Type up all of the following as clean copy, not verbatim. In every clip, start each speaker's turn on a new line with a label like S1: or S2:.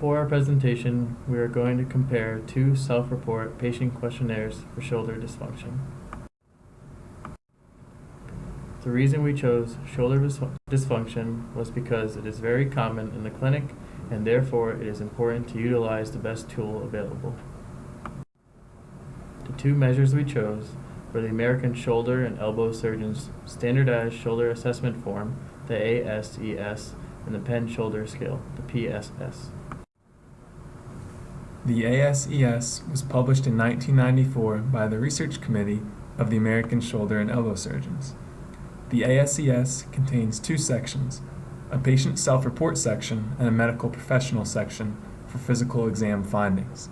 S1: For our presentation, we are going to compare two self-report patient questionnaires for shoulder dysfunction. The reason we chose shoulder dysfunction was because it is very common in the clinic and therefore it is important to utilize the best tool available. The two measures we chose were the American Shoulder and Elbow Surgeon's Standardized Shoulder Assessment Form, the ASES, and the Penn Shoulder Scale, the PSS.
S2: The ASES was published in 1994 by the Research Committee of the American Shoulder and Elbow Surgeons. The ASES contains two sections, a patient self-report section and a medical professional section for physical exam findings.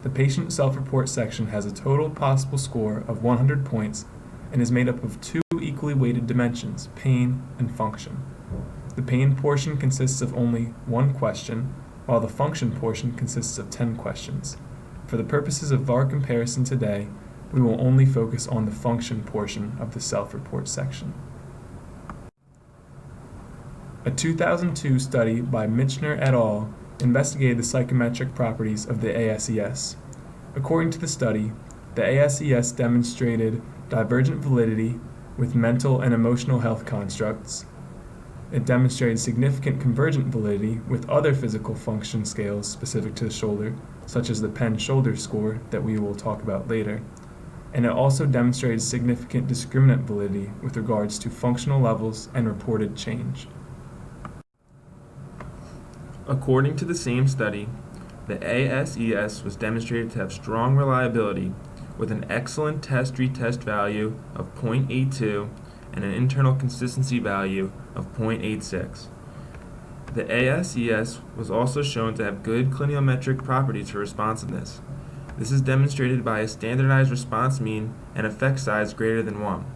S2: The patient self-report section has a total possible score of 100 points and is made up of two equally weighted dimensions, pain and function. The pain portion consists of only one question, while the function portion consists of 10 questions. For the purposes of our comparison today, we will only focus on the function portion of the self-report section. A 2002 study by Michener et al. Investigated the psychometric properties of the ASES. According to the study, the ASES demonstrated divergent validity with mental and emotional health constructs. It demonstrated significant convergent validity with other physical function scales specific to the shoulder, such as the Penn Shoulder Score that we will talk about later. And it also demonstrated significant discriminant validity with regards to functional levels and reported change.
S3: According to the same study, the ASES was demonstrated to have strong reliability with an excellent test-retest value of 0.82 and an internal consistency value of 0.86. The ASES was also shown to have good clinometric properties for responsiveness. This is demonstrated by a standardized response mean and effect size greater than 1.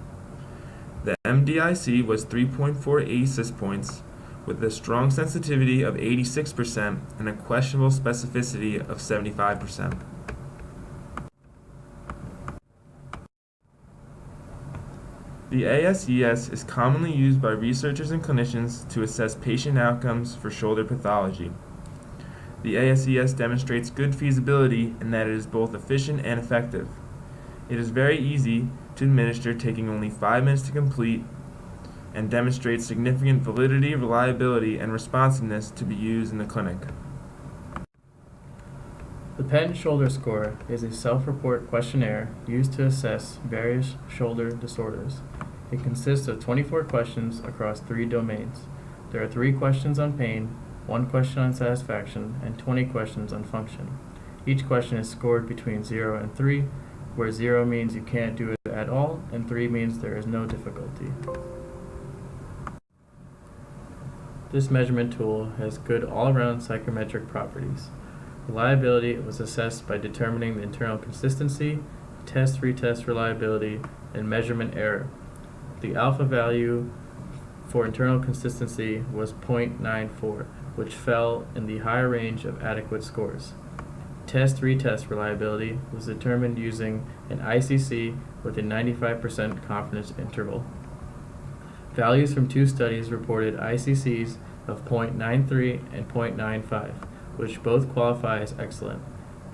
S3: The MDIC was 3.4 ASIS points with a strong sensitivity of 86% and a questionable specificity of 75%. The ASES is commonly used by researchers and clinicians to assess patient outcomes for shoulder pathology. The ASES demonstrates good feasibility in that it is both efficient and effective. It is very easy to administer, taking only 5 minutes to complete, and demonstrates significant validity, reliability, and responsiveness to be used in the clinic.
S1: The Penn Shoulder Score is a self-report questionnaire used to assess various shoulder disorders. It consists of 24 questions across 3 domains. There are 3 questions on pain, 1 question on satisfaction, and 20 questions on function. Each question is scored between 0 and 3, where 0 means you can't do it at all, and 3 means there is no difficulty. This measurement tool has good all-around psychometric properties. Reliability was assessed by determining the internal consistency, test-retest reliability, and measurement error. The alpha value for internal consistency was 0.94, which fell in the higher range of adequate scores. Test-retest reliability was determined using an ICC with a 95% confidence interval. Values from 2 studies reported ICCs of 0.93 and 0.95, which both qualify as excellent.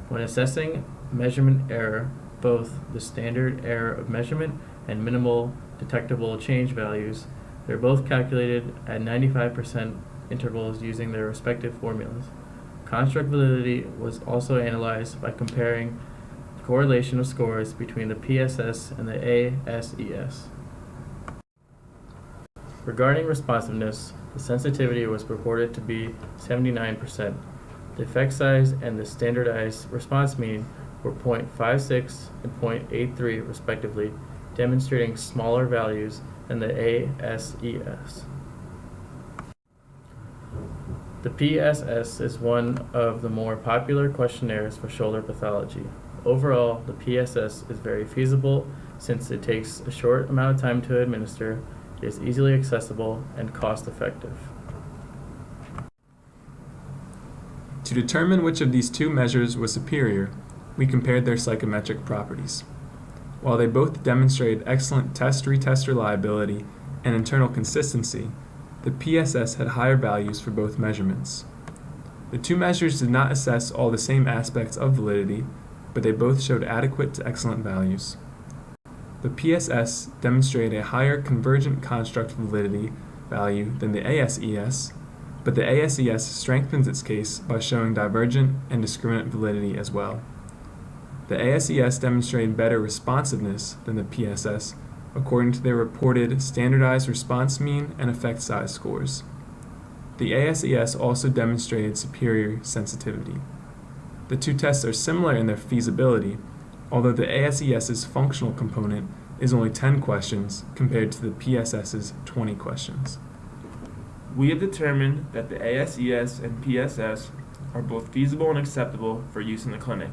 S1: When assessing measurement error, both the standard error of measurement and minimal detectable change values, they're both calculated at 95% intervals using their respective formulas. Construct validity was also analyzed by comparing the correlation of scores between the PSS and the ASES. Regarding responsiveness, the sensitivity was reported to be 79%. The effect size and the standardized response mean were 0.56 and 0.83 respectively, demonstrating smaller values than the ASES. The PSS is one of the more popular questionnaires for shoulder pathology. Overall, the PSS is very feasible since it takes a short amount of time to administer, is easily accessible, and cost-effective.
S2: To determine which of these 2 measures was superior, we compared their psychometric properties. While they both demonstrated excellent test-retest reliability and internal consistency, the PSS had higher values for both measurements. The two measures did not assess all the same aspects of validity, but they both showed adequate to excellent values. The PSS demonstrated a higher convergent construct validity value than the ASES, but the ASES strengthens its case by showing divergent and discriminant validity as well. The ASES demonstrated better responsiveness than the PSS according to their reported standardized response mean and effect size scores. The ASES also demonstrated superior sensitivity. The two tests are similar in their feasibility, although the ASES's functional component is only 10 questions compared to the PSS's 20 questions.
S3: We have determined that the ASES and PSS are both feasible and acceptable for use in the clinic.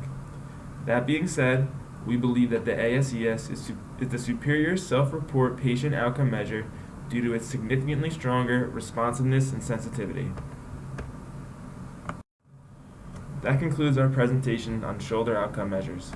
S3: That being said, we believe that the ASES is the superior self-report patient outcome measure due to its significantly stronger responsiveness and sensitivity. That concludes our presentation on shoulder outcome measures.